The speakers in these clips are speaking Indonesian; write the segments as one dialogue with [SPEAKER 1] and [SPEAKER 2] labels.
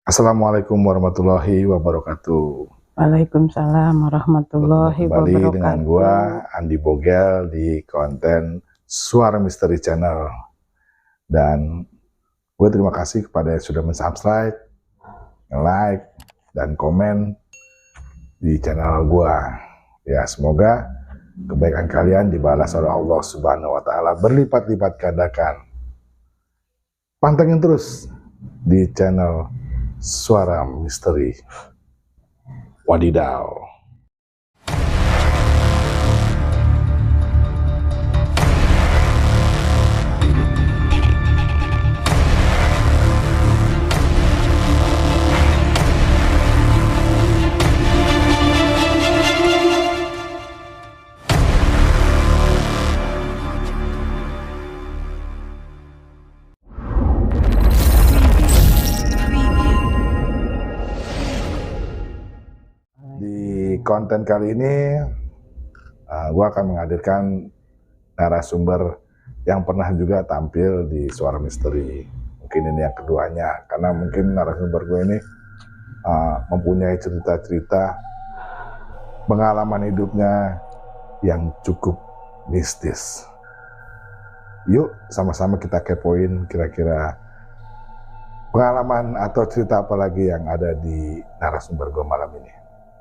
[SPEAKER 1] Assalamualaikum warahmatullahi wabarakatuh.
[SPEAKER 2] Waalaikumsalam warahmatullahi
[SPEAKER 1] Kembali
[SPEAKER 2] wabarakatuh.
[SPEAKER 1] dengan gua Andi Bogel di konten Suara Misteri Channel. Dan gue terima kasih kepada yang sudah mensubscribe, like, dan komen di channel gua. Ya, semoga kebaikan kalian dibalas oleh Allah Subhanahu wa Ta'ala berlipat-lipat gandakan. Pantengin terus di channel Suara Misteri. Wadidaw. Di konten kali ini gue akan menghadirkan narasumber yang pernah juga tampil di Suara Misteri. Mungkin ini yang keduanya, karena mungkin narasumber gue ini mempunyai cerita-cerita pengalaman hidupnya yang cukup mistis. Yuk sama-sama kita kepoin kira-kira pengalaman atau cerita apa lagi yang ada di narasumber gue malam ini.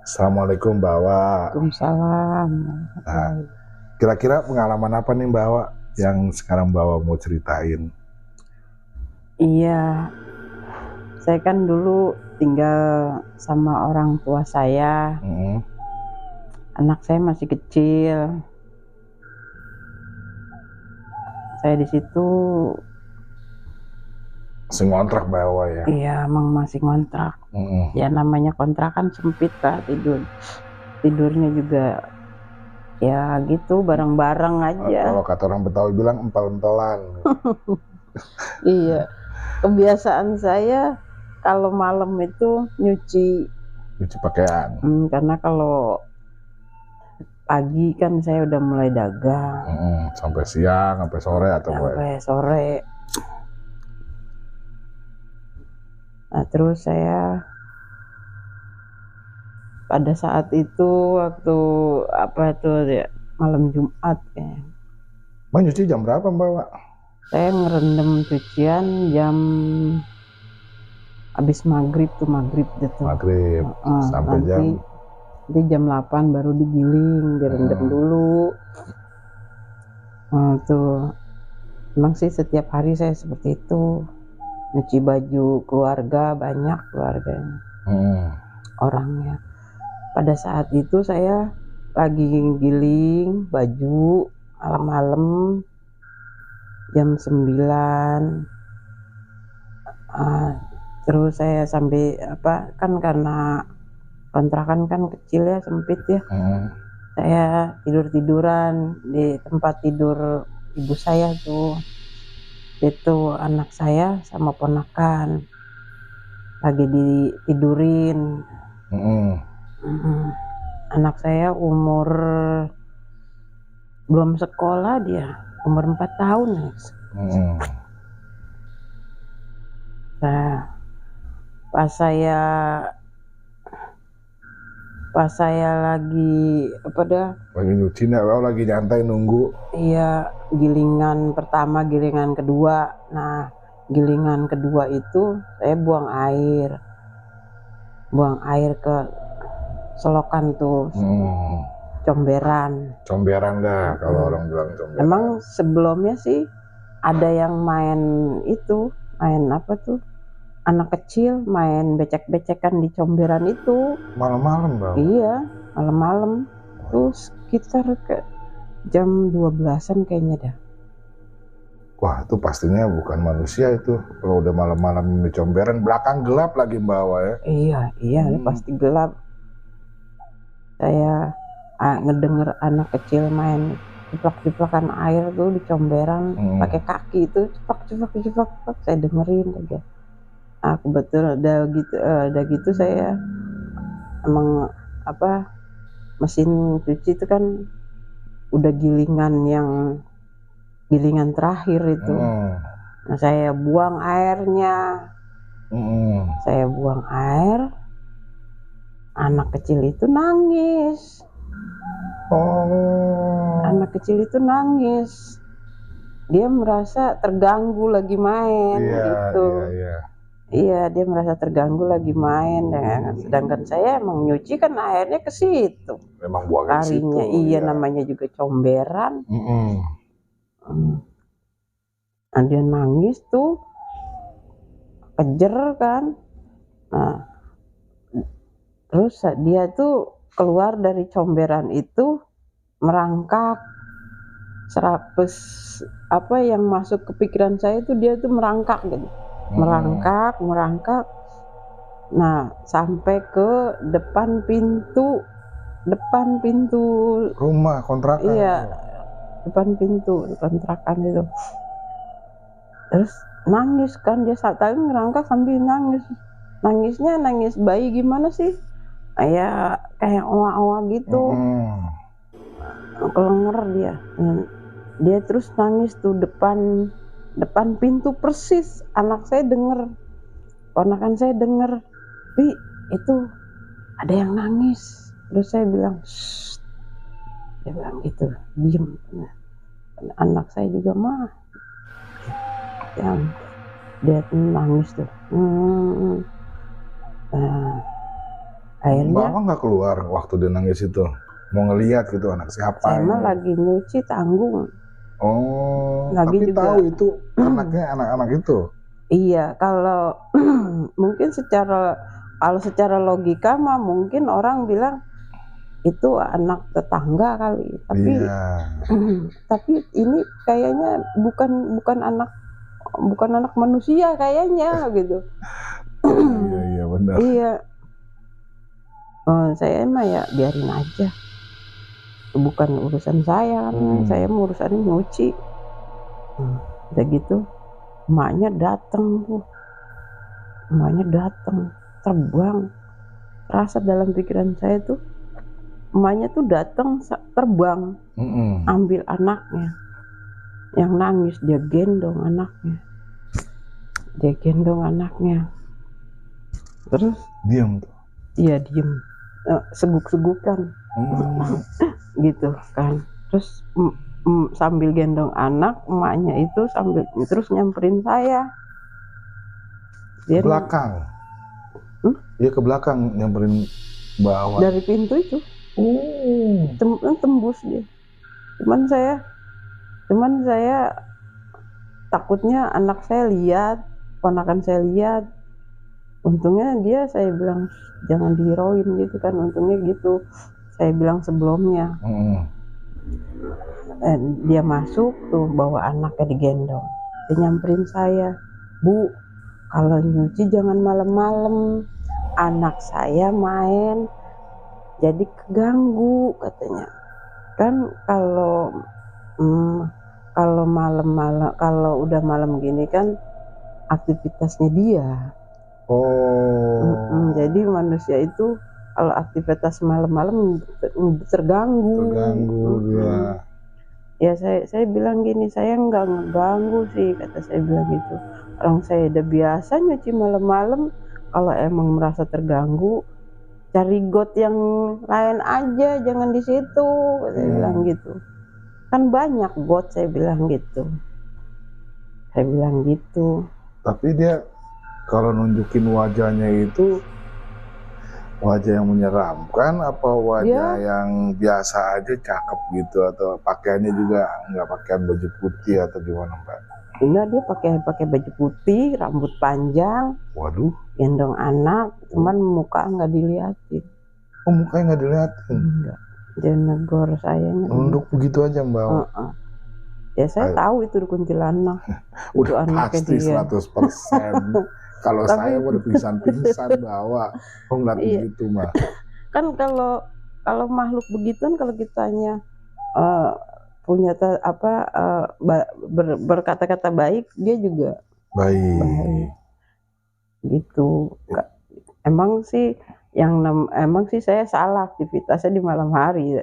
[SPEAKER 1] Assalamualaikum Mbak Awa.
[SPEAKER 2] Waalaikumsalam.
[SPEAKER 1] Nah, kira-kira pengalaman apa nih Mbak Awa yang sekarang Mbak Awa mau ceritain?
[SPEAKER 2] Iya, saya kan dulu tinggal sama orang tua saya. Anak saya masih kecil. Saya di situ.
[SPEAKER 1] Masih ngontrak Mbak Awa ya?
[SPEAKER 2] Iya, emang masih ngontrak. Ya namanya kontrakan sempit lah, tidurnya juga ya gitu bareng-bareng aja.
[SPEAKER 1] Kalau kata orang Betawi bilang empal-empalan.
[SPEAKER 2] Iya, kebiasaan saya kalau malam itu nyuci
[SPEAKER 1] pakaian.
[SPEAKER 2] Karena kalau pagi kan saya udah mulai dagang.
[SPEAKER 1] Sampai siang, sampai sore atau
[SPEAKER 2] sampai sore. Nah terus saya pada saat itu waktu apa tuh ya, malam Jumat ya.
[SPEAKER 1] Mbak nyuci jam berapa Mbak Awa?
[SPEAKER 2] Saya ngerendam cucian jam habis maghrib gitu.
[SPEAKER 1] Maghrib sampai
[SPEAKER 2] nanti jam 8 baru digiling, direndam dulu. Nah, tuh memang sih setiap hari saya seperti itu, nyuci baju keluarga, banyak keluarganya, orangnya. Pada saat itu saya lagi giling baju malam-malam jam 9. Terus saya sampai kan karena kontrakan kan kecil ya, sempit ya. Saya tiduran di tempat tidur ibu saya tuh. Itu anak saya sama ponakan lagi ditidurin. Anak saya umur belum sekolah, dia umur 4 tahun. Nah, pas saya lagi
[SPEAKER 1] lagi nyuci nih, lagi nyantai nunggu.
[SPEAKER 2] Iya, gilingan pertama, gilingan kedua. Nah, gilingan kedua itu saya buang air ke selokan tuh. Comberan
[SPEAKER 1] dah kalau orang bilang comberan.
[SPEAKER 2] Emang sebelumnya sih ada yang main apa tuh, anak kecil main becek-becekan di comberan itu
[SPEAKER 1] malam-malam Bang.
[SPEAKER 2] Iya, malam-malam tuh sekitar ke jam 12-an kayaknya dah.
[SPEAKER 1] Wah, itu pastinya bukan manusia itu. Kalau udah malam-malam di comberan, belakang gelap lagi Mbak Awa ya.
[SPEAKER 2] Iya, pasti gelap. Saya ngedenger anak kecil main ciplak-ciplakan air tuh di comberan pakai kaki itu cepak, saya dengerin aja. Kebetulan udah gitu saya emang mesin cuci itu kan udah gilingan terakhir itu. Nah, saya buang airnya. Saya buang air, anak kecil itu nangis. Anak kecil itu nangis. Dia merasa terganggu lagi main gitu. Iya, dia merasa terganggu lagi main. Sedangkan saya emang nyuci kan airnya ke situ.
[SPEAKER 1] Memang buangnya ke situ.
[SPEAKER 2] Iya, namanya juga comberan. Nah, dia nangis tuh, kejer kan. Nah, terus dia tuh keluar dari comberan itu merangkak. Serapes yang masuk ke pikiran saya itu dia tuh merangkak gitu. Merangkak. Nah, sampai ke depan pintu
[SPEAKER 1] rumah kontrakan.
[SPEAKER 2] Iya, depan pintu kontrakan itu. Terus nangis kan, dia saat tadi ngerangkak sambil nangis. Nangisnya nangis bayi gimana sih? Kayak oa-oa gitu. Kelenger dia. Dia terus nangis tuh depan pintu persis. Anak saya denger, ponakan saya denger, "Pi, itu ada yang nangis." Terus saya bilang, "Shh." Dia bilang gitu, "Diem." Anak saya juga mah yang dia nangis tuh. Akhirnya
[SPEAKER 1] Mama nggak keluar waktu dia nangis itu, mau ngeliat gitu anak siapa.
[SPEAKER 2] Saya mah lagi nyuci tanggung.
[SPEAKER 1] Tapi juga tahu itu anaknya anak-anak itu.
[SPEAKER 2] Iya, kalau mungkin secara logika mah mungkin orang bilang itu anak tetangga kali, tapi tapi ini kayaknya bukan anak manusia kayaknya gitu.
[SPEAKER 1] Iya benar.
[SPEAKER 2] Iya. Saya mah ya biarin aja, bukan urusan saya kan. Saya mau urusannya nyuci. Udah gitu emaknya datang terbang. Rasa dalam pikiran saya tuh emaknya tuh datang terbang, ambil anaknya yang nangis. Dia gendong anaknya, terus
[SPEAKER 1] diam tuh.
[SPEAKER 2] Iya, diem, seguk-segukan gitu kan. Terus sambil gendong anak, emaknya itu sambil terus nyamperin saya. Dia
[SPEAKER 1] ke belakang. Dia ke belakang nyamperin Mbak Awa.
[SPEAKER 2] Dari pintu itu. Tembus dia. Cuman saya takutnya anak saya lihat, ponakan saya lihat. Untungnya saya bilang jangan dihirauin gitu kan, untungnya gitu. Saya bilang sebelumnya. Dia masuk tuh bawa anaknya digendong. Dia nyamperin saya, "Bu, kalau nyuci jangan malam-malam. Anak saya main jadi keganggu," katanya. Kan kalau malam-malam, kalau udah malam gini kan aktivitasnya dia. Jadi manusia itu kalau aktivitas malam-malam terganggu. Ya saya bilang gini, saya nggak ngeganggu sih, kata saya bilang gitu. Orang saya udah biasa nyuci malam-malam. Kalau emang merasa terganggu, cari got yang lain aja, jangan di situ, saya bilang gitu. Kan banyak got, saya bilang gitu.
[SPEAKER 1] Tapi dia kalau nunjukin wajahnya itu wajah yang menyeramkan apa wajah yang biasa aja, cakep gitu, atau pakaiannya juga nggak pakaian baju putih atau gimana Mbak?
[SPEAKER 2] Enggak, dia pakai baju putih, rambut panjang.
[SPEAKER 1] Waduh.
[SPEAKER 2] Gendong anak, cuman muka nggak diliatin.
[SPEAKER 1] Mukanya nggak diliatin?
[SPEAKER 2] Enggak. Dia negor saya.
[SPEAKER 1] Nunduk begitu aja Mbak.
[SPEAKER 2] Ya saya tahu itu kuntilanak. Itu
[SPEAKER 1] Udah
[SPEAKER 2] anaknya
[SPEAKER 1] pasti
[SPEAKER 2] dia.
[SPEAKER 1] 100%. Kalau
[SPEAKER 2] Tapi
[SPEAKER 1] saya udah pingsan-pingsan bawa, kok ngeliat
[SPEAKER 2] iya,
[SPEAKER 1] begitu mah.
[SPEAKER 2] kan kalau makhluk begituan kalau kitanya eh, punya berkata-kata baik, dia juga baik
[SPEAKER 1] Baik.
[SPEAKER 2] gitu. Emang sih emang sih saya salah aktivitasnya di malam hari.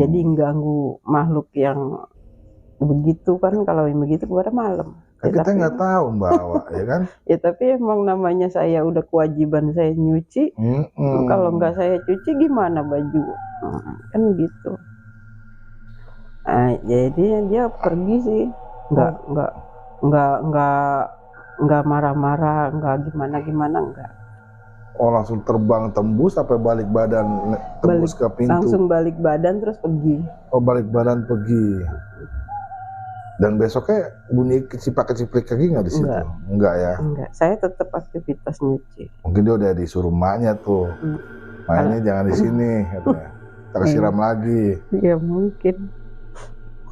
[SPEAKER 2] Jadi ganggu makhluk yang begitu kan, kalau yang begitu pada malam.
[SPEAKER 1] Kan
[SPEAKER 2] Ya,
[SPEAKER 1] kita nggak tahu bawa, ya kan?
[SPEAKER 2] ya tapi emang namanya saya udah kewajiban saya nyuci. Kalau nggak saya cuci gimana baju? Kan gitu. Nah, jadi dia pergi sih, nggak marah-marah, nggak gimana-gimana, nggak.
[SPEAKER 1] Oh, langsung terbang tembus sampai balik badan tembus ke pintu.
[SPEAKER 2] Langsung balik badan terus pergi.
[SPEAKER 1] Oh, balik badan pergi. Dan besoknya bunyi kecipak-keciplik lagi nggak di situ? Enggak ya?
[SPEAKER 2] Enggak, saya tetap aktivitas nyuci.
[SPEAKER 1] Mungkin dia udah disuruh maknya tuh. Makanya jangan di sini katanya. Kita siram lagi.
[SPEAKER 2] Ya mungkin.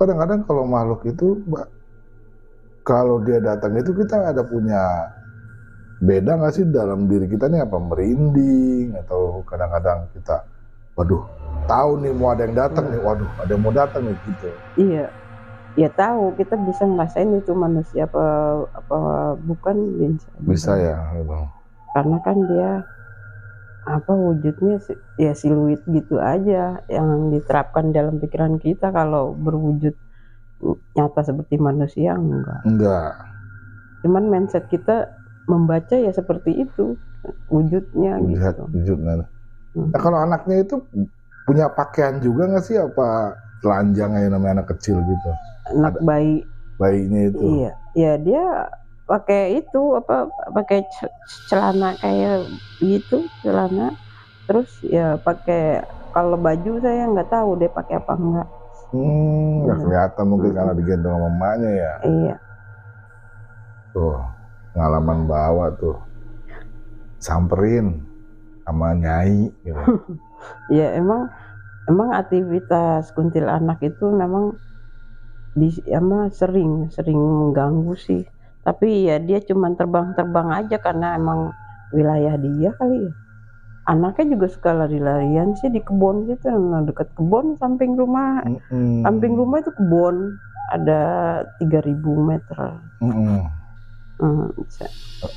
[SPEAKER 1] Kadang-kadang kalau makhluk itu, Mbak, kalau dia datang itu kita ada punya beda nggak sih dalam diri kita nih, apa merinding atau kadang-kadang kita waduh tahu nih mau ada yang datang nih, waduh ada yang mau datang nih gitu.
[SPEAKER 2] Iya, ya tahu, kita bisa ngerasain itu manusia apa bukan,
[SPEAKER 1] bisa ya gitu.
[SPEAKER 2] Karena kan dia wujudnya ya siluet gitu aja yang diterapkan dalam pikiran kita. Kalau berwujud nyata seperti manusia enggak. Cuman mindset kita membaca ya seperti itu wujudnya gitu.
[SPEAKER 1] Wujudnya. Nah, kalau anaknya itu punya pakaian juga nggak sih, apa telanjang aja namanya anak kecil gitu?
[SPEAKER 2] Anak
[SPEAKER 1] bayinya itu.
[SPEAKER 2] Iya, ya dia pakai itu pakai celana kayak gitu, celana. Terus ya pakai, kalau baju saya nggak tahu deh pakai apa enggak.
[SPEAKER 1] Nggak kelihatan mungkin karena digendong sama mamanya ya.
[SPEAKER 2] Iya.
[SPEAKER 1] Tuh pengalaman bawa tuh, samperin sama nyai gitu.
[SPEAKER 2] Ya emang aktivitas kuntilanak itu memang sering mengganggu sih. Tapi ya dia cuma terbang aja karena emang wilayah dia kali ya. Anaknya juga suka lari-larian sih di kebun situ, dekat kebun samping rumah. Samping rumah itu kebun, ada 3.000 meter.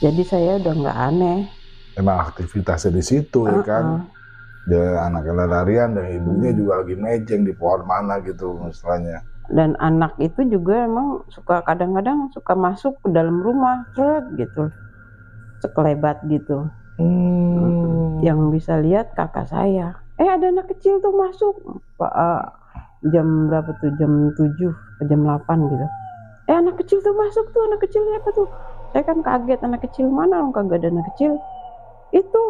[SPEAKER 2] Jadi saya udah nggak aneh.
[SPEAKER 1] Emang aktivitasnya di situ ya kan. Dia anaknya larian dan ibunya juga lagi mejeng di pohon mana gitu misalnya.
[SPEAKER 2] Dan anak itu juga emang kadang-kadang suka masuk ke dalam rumah gitu, sekelebat gitu. Yang bisa lihat kakak saya. Ada anak kecil tuh masuk. Jam berapa tuh? Jam 7 atau jam 8 gitu. Anak kecil tuh masuk tuh, anak kecil apa tuh? Saya kan kaget, anak kecil mana? Kagak ada anak kecil. Itu.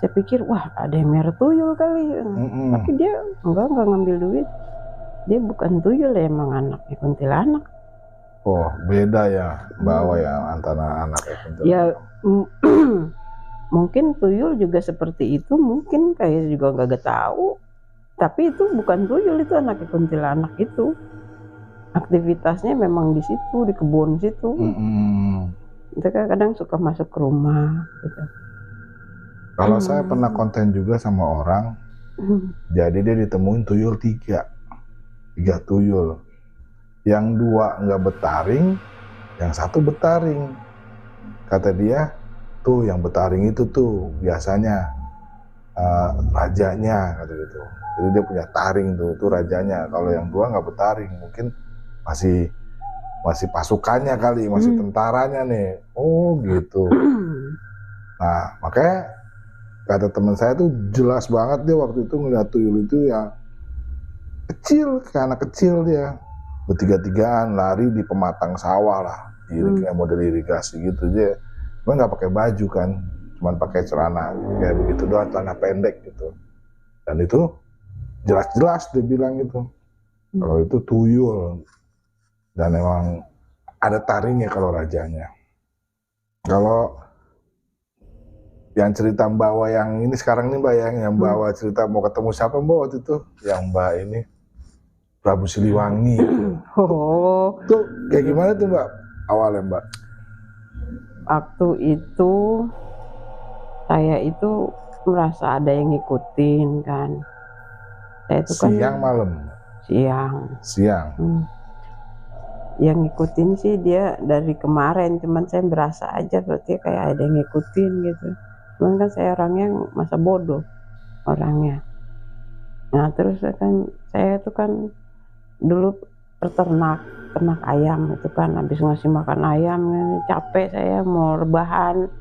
[SPEAKER 2] Saya pikir wah ada yang merah tuyul kali. Tapi dia enggak ngambil duit. Dia bukan tuyul ya, emang anaknya kuntilanak.
[SPEAKER 1] Oh beda ya bawa ya antara anak kuntilanak.
[SPEAKER 2] Ya mungkin tuyul juga seperti itu, mungkin kayak juga nggak tahu. Tapi itu bukan tuyul, itu anaknya kuntilanak itu. Aktivitasnya memang di situ, di kebun situ. Mereka kadang suka masuk ke rumah gitu.
[SPEAKER 1] Kalau saya pernah konten juga sama orang, jadi dia ditemuin tuyul 3 tuyul. Yang 2 nggak betaring, yang 1 betaring. Kata dia, tuh yang betaring itu tuh biasanya rajanya, kata gitu. Jadi dia punya taring tuh rajanya. Kalau yang 2 nggak betaring, mungkin masih pasukannya kali, masih tentaranya nih. Oh gitu. Nah makanya kata teman saya tuh jelas banget dia waktu itu ngeliat tuyul itu yang kecil, kayak anak kecil dia, bertiga-tigaan lari di pematang sawah lah, kayak model irigasi gitu dia. Cuma nggak pakai baju kan, cuma pakai celana kayak begitu doang, celana pendek gitu. Dan itu jelas-jelas dia bilang gitu, kalau itu tuyul. Dan emang ada taringnya kalau rajanya. Kalau yang cerita Mbak yang ini sekarang nih Mbak, yang bawa cerita mau ketemu siapa Mbak waktu itu? Yang Mbak ini Prabu Siliwangi.
[SPEAKER 2] Oh,
[SPEAKER 1] Tuh kayak gimana tuh Mbak awalnya Mbak?
[SPEAKER 2] waktu itu saya itu merasa ada yang ngikutin kan. Saya itu kan
[SPEAKER 1] Siang malam?
[SPEAKER 2] siang.
[SPEAKER 1] Siang.
[SPEAKER 2] Yang ngikutin sih dia dari kemarin, cuman saya berasa aja berarti kayak ada yang ngikutin gitu. Cuman kan saya orangnya masa bodoh orangnya. Nah terus kan saya itu kan dulu ternak ayam itu kan, habis ngasih makan ayam capek, saya mau rebahan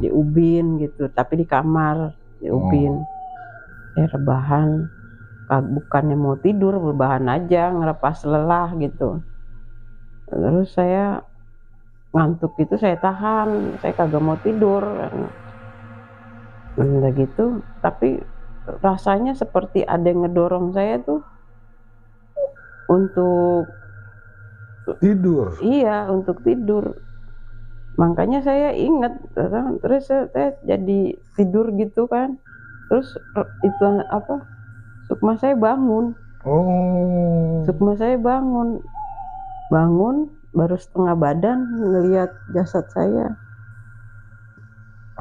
[SPEAKER 2] di ubin gitu, tapi di kamar di ubin. Saya rebahan, bukannya mau tidur, rebahan aja ngelepas lelah gitu. Terus saya ngantuk itu saya tahan, saya kagak mau tidur udah gitu, tapi rasanya seperti ada yang ngedorong saya tuh untuk
[SPEAKER 1] tidur.
[SPEAKER 2] Iya, untuk tidur. Makanya saya ingat, terus saya jadi tidur gitu kan. Terus itu apa? Sukma saya bangun.
[SPEAKER 1] Oh.
[SPEAKER 2] Sukma saya bangun baru setengah badan ngelihat jasad saya.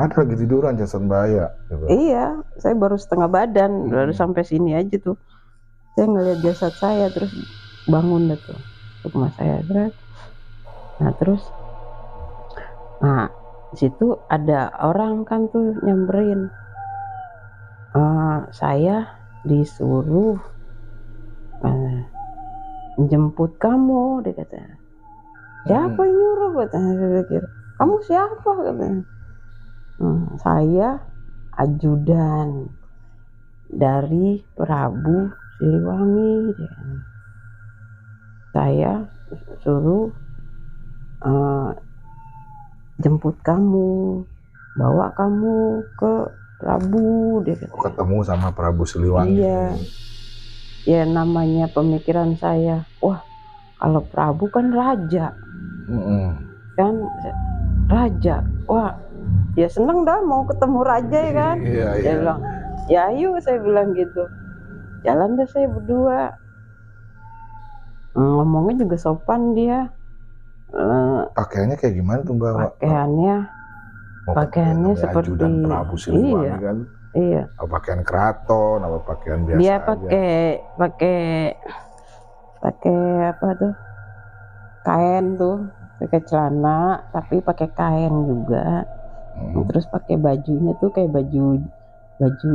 [SPEAKER 1] Ada lagi tiduran jasad Mbak Aya gitu.
[SPEAKER 2] Iya, saya baru setengah badan, baru sampai sini aja tuh. Saya ngelihat jasad saya, terus bangun dah tuh Sukma saya. Nah, situ ada orang kan tuh nyamperin. Saya disuruh jemput kamu, dia kata. Siapa yang nyuruh? Katanya. Saya pikir, kamu siapa? Katanya. Saya ajudan dari Prabu Siliwangi. Saya suruh jemput kamu, bawa kamu ke Prabu, dia kata.
[SPEAKER 1] Ketemu sama Prabu Siliwangi.
[SPEAKER 2] Iya. Ya namanya pemikiran saya, wah kalau Prabu kan raja, kan raja, wah ya seneng dah mau ketemu raja ya kan. Saya bilang, ya ayo, saya bilang gitu. Jalan deh saya berdua. Ngomongnya juga sopan dia.
[SPEAKER 1] Pakaiannya kayak gimana tuh Mbak?
[SPEAKER 2] Pakaiannya seperti
[SPEAKER 1] Prabu Siliwangi kan.
[SPEAKER 2] Iya.
[SPEAKER 1] Pakaian keraton, apa pakaian biasa
[SPEAKER 2] dia pakai apa tuh? Kain tuh, pakai celana tapi pakai kain juga. Terus pakai bajunya tuh kayak baju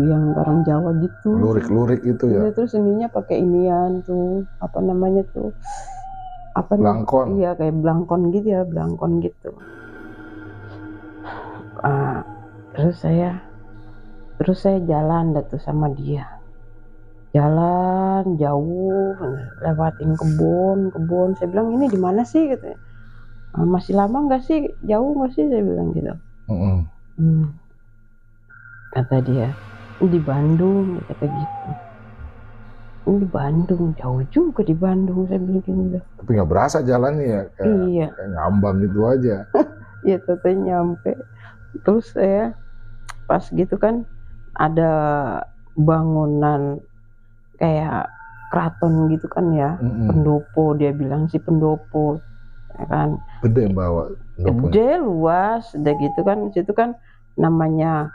[SPEAKER 2] yang orang Jawa gitu.
[SPEAKER 1] Lurik-lurik itu ya.
[SPEAKER 2] Terus ininya pakai inian tuh, apa namanya tuh? Apa
[SPEAKER 1] blangkon?
[SPEAKER 2] Iya kayak blangkon gitu ya, blangkon gitu. Terus saya jalan tuh sama dia. Jalan jauh, lewatin kebun. Saya bilang, ini di mana sih? Katanya. Masih lama nggak sih? Jauh nggak sih? Saya bilang gitu. Kata dia, di Bandung, kata gitu. Ini di Bandung, jauh juga di Bandung, saya bilang gitu.
[SPEAKER 1] Tapi nggak berasa jalannya ya, kayak ngambang gitu aja.
[SPEAKER 2] Iya, teteh nyampe. Terus saya pas gitu kan ada bangunan kayak keraton gitu kan ya, pendopo, dia bilang si pendopo, ya kan.
[SPEAKER 1] Gede bawa.
[SPEAKER 2] Gede, luas, udah gitu kan. Situ kan namanya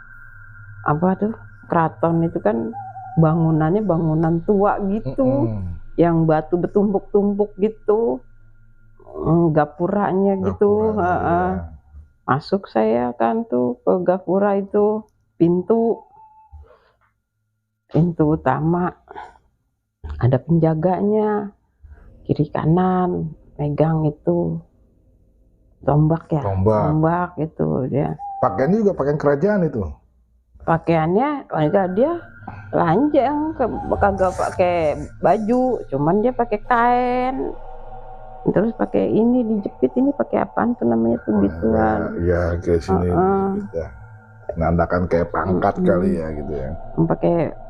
[SPEAKER 2] apa tuh, keraton itu kan bangunannya bangunan tua gitu, yang batu bertumpuk-tumpuk gitu, gapuranya gitu.
[SPEAKER 1] Ya.
[SPEAKER 2] Masuk saya kan tuh ke gapura itu, pintu utama, ada penjaganya kiri kanan megang itu tombak ya, tombak itu dia.
[SPEAKER 1] Pakaiannya juga pakaian kerajaan itu.
[SPEAKER 2] Pakaiannya dia telanjang, kagak pakai baju, cuman dia pakai kain. Terus pakai ini dijepit, ini pakai apaan tuh namanya tuh gituan.
[SPEAKER 1] Iya, kayak sini ya. Nandakan kayak pangkat kali ya gitu ya.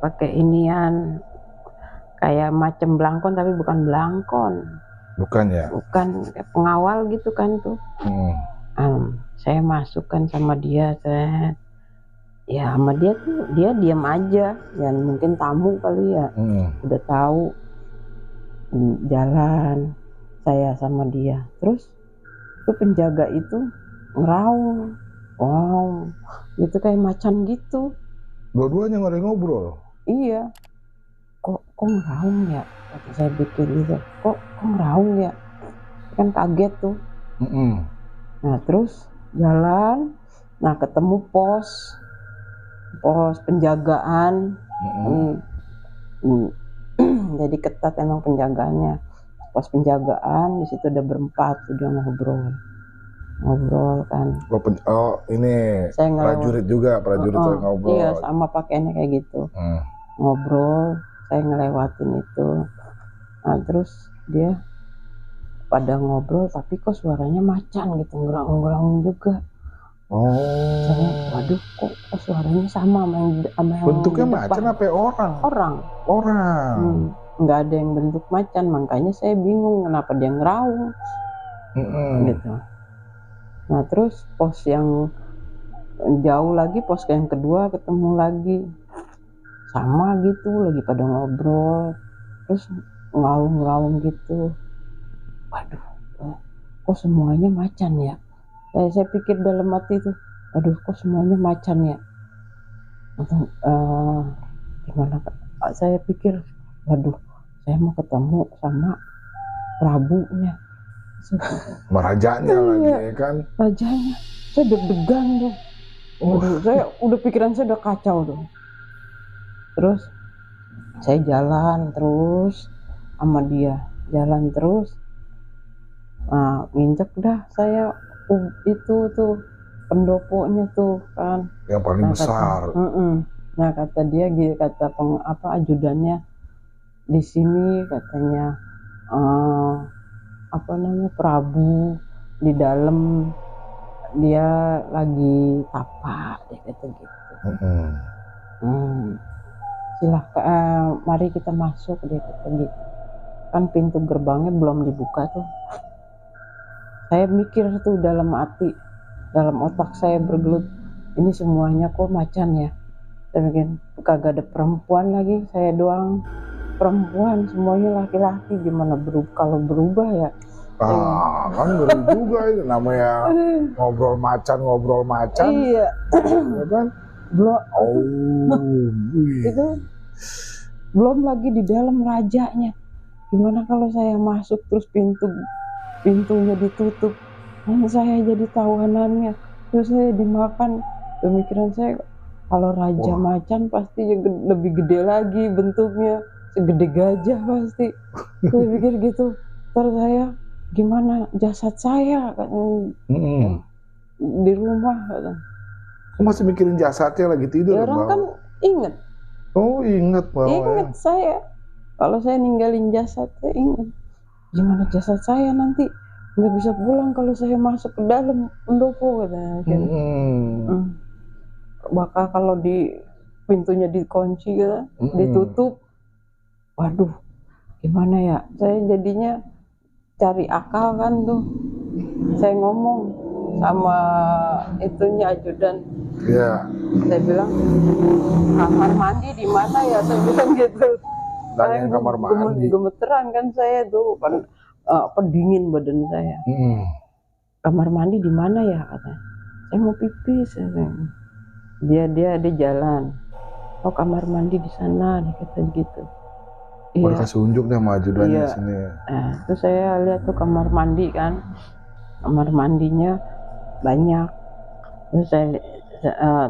[SPEAKER 2] Pakai inian kayak macam blangkon tapi bukan blangkon. Bukan ya? Bukan, kayak pengawal gitu kan tuh. Saya masukkan sama dia, ya sama dia tuh dia diam aja, ya mungkin tamu kali ya. Udah tahu. jalan saya sama dia, terus itu penjaga itu ngeraung, wow, gitu kayak macan gitu.
[SPEAKER 1] Dua-duanya nggak ada yang ngobrol.
[SPEAKER 2] Iya, kok ngeraung ya? Kata saya pikir gitu, kok ngeraung ya? Kan kaget tuh.
[SPEAKER 1] Mm-mm.
[SPEAKER 2] Nah terus jalan, nah ketemu pos penjagaan.
[SPEAKER 1] Mm-mm.
[SPEAKER 2] Hmm, jadi ketat emang penjagaannya. Pos penjagaan di situ ada berempat, udah ngobrol kan.
[SPEAKER 1] Ini
[SPEAKER 2] Saya
[SPEAKER 1] prajurit juga, prajurit yang
[SPEAKER 2] iya,
[SPEAKER 1] ngobrol.
[SPEAKER 2] sama pakaiannya kayak gitu.
[SPEAKER 1] Hmm.
[SPEAKER 2] Ngobrol, saya ngelewatin itu. Nah terus dia pada ngobrol, tapi kok suaranya macan gitu, ngeraung juga. Saya, waduh, kok suaranya sama sama yang
[SPEAKER 1] Bentuknya
[SPEAKER 2] di
[SPEAKER 1] macan
[SPEAKER 2] depan.
[SPEAKER 1] apa orang?
[SPEAKER 2] Orang. Nggak ada yang bentuk macan, makanya saya bingung kenapa dia ngeraung. Gitu. Nah terus pos yang jauh lagi, pos yang kedua ketemu lagi, sama gitu, lagi pada ngobrol, terus ngelaung gitu. Waduh, kok semuanya macan ya? Saya pikir dalam hati itu, aduh, kok semuanya macan ya? Gimana? Saya pikir, waduh, saya mau ketemu sama Prabunya,
[SPEAKER 1] Merajanya lagi ya kan?
[SPEAKER 2] Rajanya. Saya deg-degan tuh. Waduh, saya udah pikiran saya udah kacau tuh. Terus saya jalan terus sama dia, jalan terus. Nah, nginjek dah saya itu tuh pendoponya tuh kan.
[SPEAKER 1] Yang paling
[SPEAKER 2] Nah,
[SPEAKER 1] besar.
[SPEAKER 2] Nah kata dia, kata ajudannya, di sini katanya Prabu di dalam, dia lagi tapa, dia kata gitu. Silahkan, mari kita masuk, dia kata gitu. Kan pintu gerbangnya belum dibuka tuh. Saya mikir tuh dalam hati, dalam otak saya bergelut, ini semuanya kok macan ya. Saya bikin, kagak ada perempuan lagi, saya doang perempuan, semuanya laki-laki, gimana kalau berubah ya?
[SPEAKER 1] Kan ngeri juga itu namanya ngobrol macan.
[SPEAKER 2] Iya.
[SPEAKER 1] Ya kan?
[SPEAKER 2] Itu belum lagi di dalam rajanya. Gimana kalau saya masuk terus pintunya ditutup, nanti saya jadi tawanannya, terus saya dimakan. Pemikiran saya, kalau raja macan pasti lebih gede lagi bentuknya, segede gajah pasti. Saya pikir gitu. Terus saya, gimana jasad saya di rumah?
[SPEAKER 1] Masih mikirin jasadnya lagi tidur
[SPEAKER 2] ya, orang kan inget.
[SPEAKER 1] Inget bahwa
[SPEAKER 2] inget saya, kalau saya ninggalin jasad, saya inget gimana jasad saya nanti nggak bisa pulang kalau saya masuk ke dalam pendopo, katanya. Bakal kalau di pintunya dikunci gitu, ditutup, waduh, gimana ya? Saya jadinya cari akal kan tuh. Saya ngomong sama itunya, ajudan. Saya bilang, kamar mandi di mana ya? Saya bilang gitu.
[SPEAKER 1] Saya kamar mandi.
[SPEAKER 2] Gemeteran kan saya tuh kan, dingin badan saya. Kamar mandi di mana ya? Katanya. Saya mau pipis. Dia jalan. Oh, kamar mandi di sana, dia kata gitu.
[SPEAKER 1] Iya. Kasih unjuk deh sama ajudannya sini.
[SPEAKER 2] Terus saya lihat tuh kamar mandi kan, kamar mandinya banyak. Terus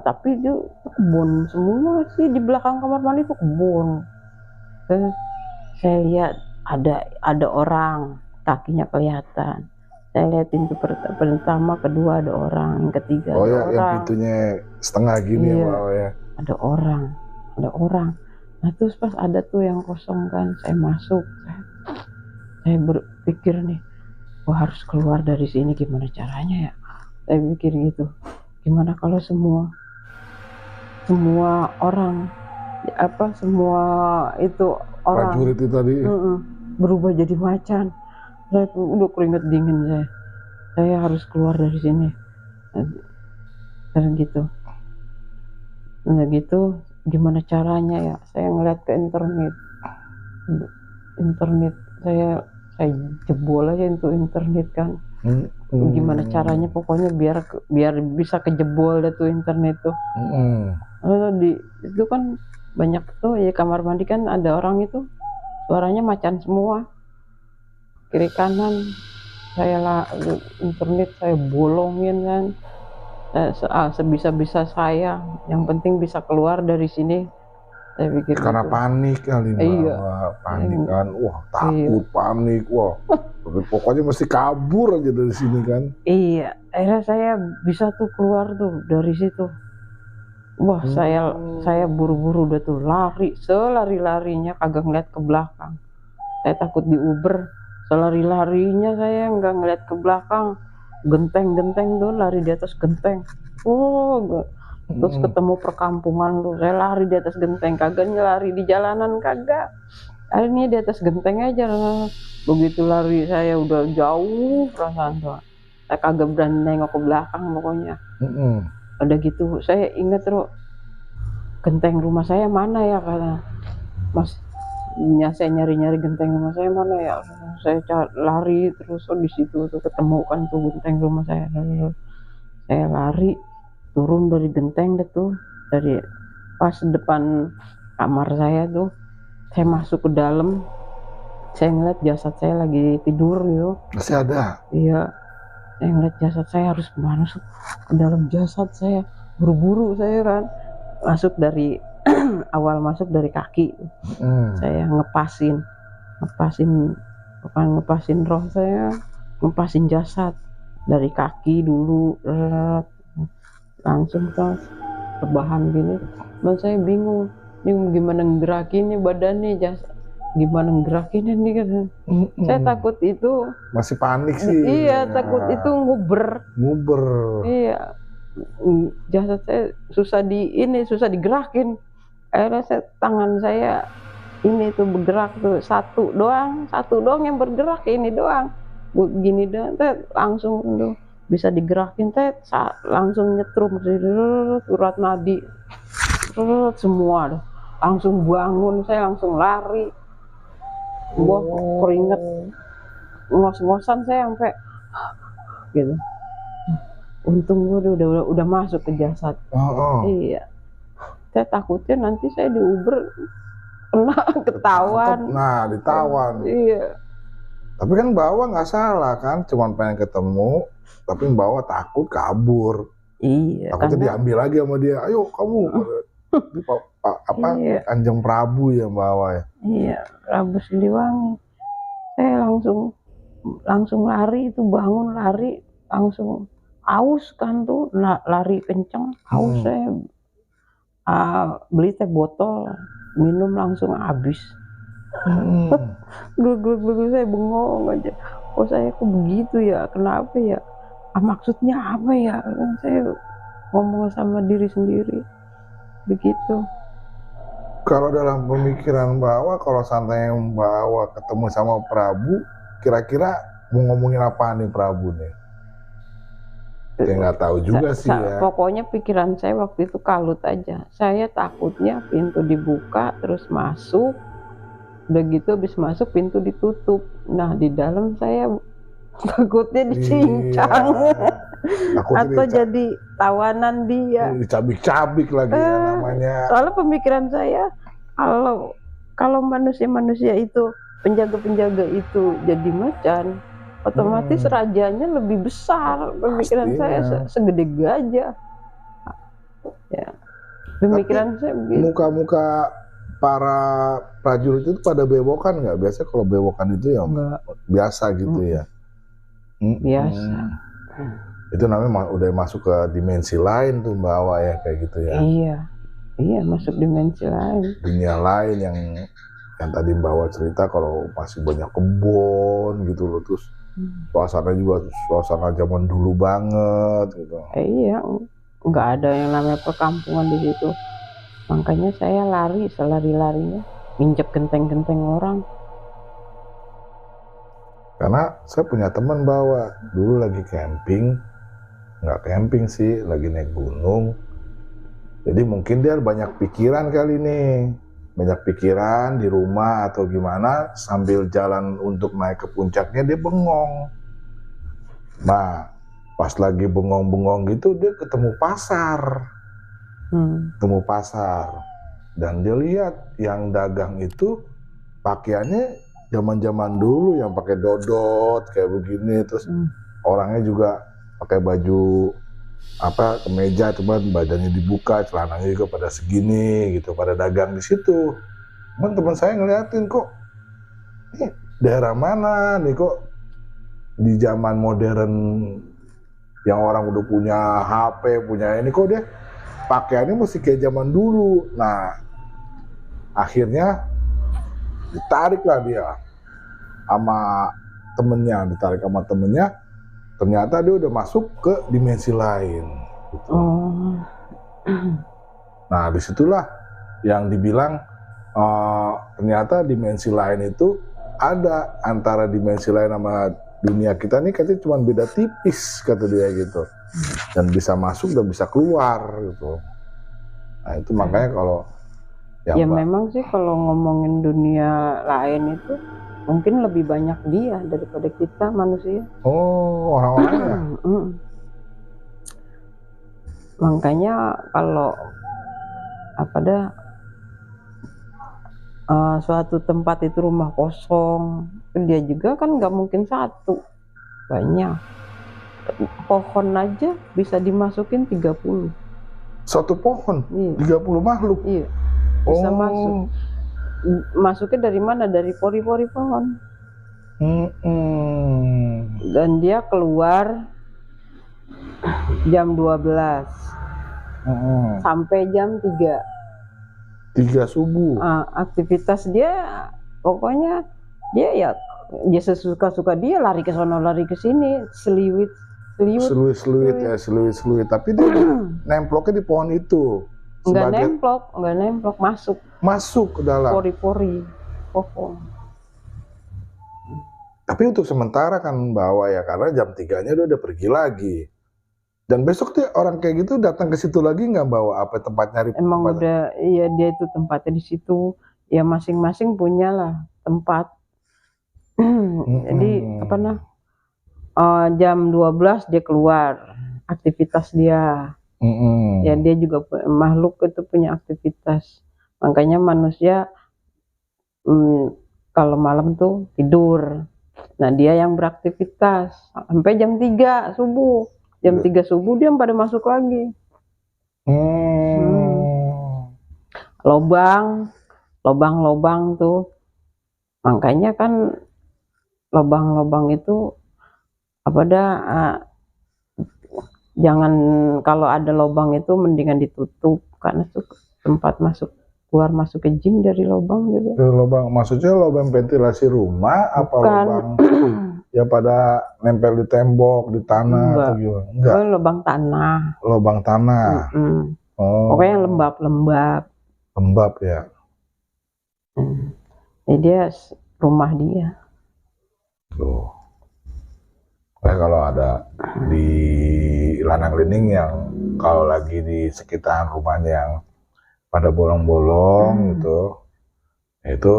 [SPEAKER 2] tapi itu kebun semua sih, di belakang kamar mandi itu kebun. Terus saya lihat ada orang, kakinya kelihatan. Saya lihat pintu pertama, kedua ada orang, yang ketiga ada orang.
[SPEAKER 1] Yang pintunya setengah gini ya.
[SPEAKER 2] Ada orang. Nah terus pas ada tuh yang kosong kan, saya masuk. Saya berpikir nih, harus keluar dari sini, gimana caranya ya? Saya pikir gitu, gimana kalau semua orang semua itu orang
[SPEAKER 1] prajurit itu tadi
[SPEAKER 2] berubah jadi macan. Saya udah keringet dingin, saya harus keluar dari sini. Gitu. Nah gimana caranya ya? Saya ngeliat ke internet saya jebol aja itu internet kan. Gimana caranya pokoknya biar bisa kejebol deh tuh internet tuh. Lalu itu kan banyak tuh ya, kamar mandi kan ada orang itu suaranya macan semua, kiri kanan. Internet saya bolongin kan, sebisa-bisa saya, yang penting bisa keluar dari sini, saya pikir
[SPEAKER 1] Karena
[SPEAKER 2] gitu.
[SPEAKER 1] panik kali,
[SPEAKER 2] Iya.
[SPEAKER 1] panik kan, wah takut, panik, wah pokoknya mesti kabur aja dari sini kan.
[SPEAKER 2] Iya, akhirnya saya bisa tuh keluar tuh dari situ. Wah, saya buru-buru udah tuh lari, selari-larinya kagak ngeliat ke belakang. Saya takut di Uber, selari-larinya saya nggak ngeliat ke belakang. Genteng-genteng tuh, lari di atas genteng. Terus ketemu perkampungan tuh, saya lari di atas genteng, kagak lari di jalanan, kagak. Akhirnya di atas genteng aja. Begitu lari saya udah jauh perasaan tuh, saya kagak berani nengok ke belakang pokoknya. Udah gitu saya inget tuh, genteng rumah saya mana ya, kata Mas. Saya nyari-nyari genteng rumah saya mana ya, saya lari terus. Di situ tuh ketemu kan tuh genteng rumah saya. Saya lari turun dari genteng deh tuh, dari pas depan kamar saya tuh, saya masuk ke dalam, saya ngeliat jasad saya lagi tidur gitu.
[SPEAKER 1] Masih ada?
[SPEAKER 2] Iya, saya ngeliat jasad saya, harus masuk ke dalam jasad saya. Buru-buru saya kan masuk dari awal masuk dari kaki. Saya ngepasin bukan ngepasin roh saya, ngepasin jasad dari kaki dulu, langsung ke rebahan gini. Dan saya bingung, ini gimana ngerakinnya badannya, gimana ngerakinnya nih kan. Saya takut itu,
[SPEAKER 1] masih panik sih.
[SPEAKER 2] Iya, takut itu nguber. Iya, jasad saya susah digerakin. Akhirnya tangan saya ini tuh bergerak tuh, satu doang yang bergerak, ini doang, begini doang, langsung tuh bisa digerakin, langsung nyetrum, urat nadi, semua tuh langsung bangun. Saya langsung lari, gua keringet, ngos-ngosan saya sampai gitu. Untung gua udah masuk ke jasad. Iya, saya takutnya nanti saya di Uber ketahuan.
[SPEAKER 1] Nah, ditawan.
[SPEAKER 2] Iya.
[SPEAKER 1] Tapi kan Bawa nggak salah kan, cuman pengen ketemu, tapi Bawa takut kabur.
[SPEAKER 2] Iya.
[SPEAKER 1] Takutnya diambil lagi sama dia. Ayo kamu.
[SPEAKER 2] Iya.
[SPEAKER 1] Kanjeng Prabu ya Bawa ya.
[SPEAKER 2] Iya, Prabu Siliwangi. Saya langsung lari itu, bangun lari, langsung haus kan tuh, lari kenceng, haus saya. Beli teh botol, minum langsung habis. Gluk saya bengong aja. Saya kok begitu ya, kenapa ya, maksudnya apa ya, saya ngomong sama diri sendiri begitu.
[SPEAKER 1] Kalau dalam pemikiran Bawa, kalau santai Bawa ketemu sama Prabu, kira-kira mau ngomongin apa nih Prabu nih? Saya nggak tahu juga sih ya.
[SPEAKER 2] Pokoknya pikiran saya waktu itu kalut aja. Saya takutnya pintu dibuka terus masuk, udah gitu habis masuk pintu ditutup. Nah di dalam saya takutnya dicincang. Atau jadi tawanan dia.
[SPEAKER 1] Dicabik-cabik lagi ya namanya.
[SPEAKER 2] Soalnya pemikiran saya, kalau manusia-manusia itu, penjaga-penjaga itu jadi macan, otomatis rajanya lebih besar. Pemikiran saya segede gajah. Ya, pemikiran saya begitu.
[SPEAKER 1] Muka-muka para prajurit itu pada bewokan nggak? Biasanya kalau bewokan itu ya biasa gitu ya.
[SPEAKER 2] Biasa.
[SPEAKER 1] Itu namanya udah masuk ke dimensi lain tuh Bawa ya, kayak gitu ya.
[SPEAKER 2] Iya masuk dimensi lain.
[SPEAKER 1] Dunia lain yang tadi Bawa cerita, kalau masih banyak kebun gitu loh, terus suasana juga suasana zaman dulu banget gitu.
[SPEAKER 2] Iya, nggak ada yang namanya perkampungan di situ. Makanya saya lari, selari-larinya nginjek genteng-genteng orang.
[SPEAKER 1] Karena saya punya teman Bawa dulu lagi camping, nggak camping sih, lagi naik gunung. Jadi mungkin dia banyak pikiran kali nih, banyak pikiran di rumah atau gimana, sambil jalan untuk naik ke puncaknya dia bengong. Nah, pas lagi bengong-bengong gitu dia ketemu pasar. Ketemu pasar. Dan dia lihat yang dagang itu pakaiannya zaman-zaman dulu yang pakai dodot kayak begini, terus orangnya juga pakai baju kemeja, cuman badannya dibuka, celananya juga pada segini gitu, pada dagang di situ. Cuman teman saya ngeliatin, kok ini daerah mana nih, kok di zaman modern yang orang udah punya HP, punya ini, kok dia pakaiannya mesti kayak zaman dulu. Nah, akhirnya ditariklah dia sama temennya, ternyata dia udah masuk ke dimensi lain gitu. Nah, disitulah yang dibilang ternyata dimensi lain itu ada, antara dimensi lain sama dunia kita nih katanya cuma beda tipis kata dia gitu, dan bisa masuk dan bisa keluar gitu. Nah, itu makanya kalau
[SPEAKER 2] ya memang sih kalau ngomongin dunia lain itu mungkin lebih banyak dia daripada kita manusia.
[SPEAKER 1] Oh, orang-orangnya.
[SPEAKER 2] Makanya kalau suatu tempat itu rumah kosong, dia juga kan nggak mungkin satu, banyak. Pohon aja bisa dimasukin 30.
[SPEAKER 1] Satu pohon, iya. 30 makhluk?
[SPEAKER 2] Iya, bisa masuk. Masuknya dari mana? Dari pori-pori pohon. Dan dia keluar jam 12 sampai jam 3
[SPEAKER 1] subuh.
[SPEAKER 2] Aktivitas dia pokoknya dia sesuka-suka dia, lari ke sono lari ke sini, seliwit
[SPEAKER 1] ya, seliwit. Tapi dia nemploknya di pohon itu.
[SPEAKER 2] Nggak nemplok, masuk
[SPEAKER 1] ke dalam
[SPEAKER 2] pori-pori pohon.
[SPEAKER 1] Tapi untuk sementara kan bawa ya, karena jam 3-nya dia udah pergi lagi. Dan besok dia orang kayak gitu datang ke situ lagi nggak, bawa apa tempat nyari?
[SPEAKER 2] Emang tempat udah, iya dia itu tempatnya di situ. Ya masing-masing punya lah tempat. Jadi jam 12 dia keluar, aktivitas dia. Ya dia juga makhluk itu punya aktivitas. Makanya manusia kalau malam tuh tidur. Nah dia yang beraktivitas sampai jam 3 subuh. Jam 3 subuh dia pada masuk lagi. Lobang tuh. Makanya kan lobang-lobang itu jangan, kalau ada lobang itu mendingan ditutup, karena tuh tempat keluar masuk ke jin dari lobang gitu.
[SPEAKER 1] Lobang maksudnya lobang ventilasi rumah? Bukan. Apa lobang ya pada nempel di tembok, di tanah? Enggak. Atau gimana? Enggak.
[SPEAKER 2] Lobang tanah.
[SPEAKER 1] Lobang tanah.
[SPEAKER 2] Pokoknya lembab
[SPEAKER 1] ya.
[SPEAKER 2] Jadi dia rumah dia.
[SPEAKER 1] Tuh. Kalau ada di Lanang Lining yang kalau lagi di sekitaran rumahnya yang pada bolong-bolong gitu, itu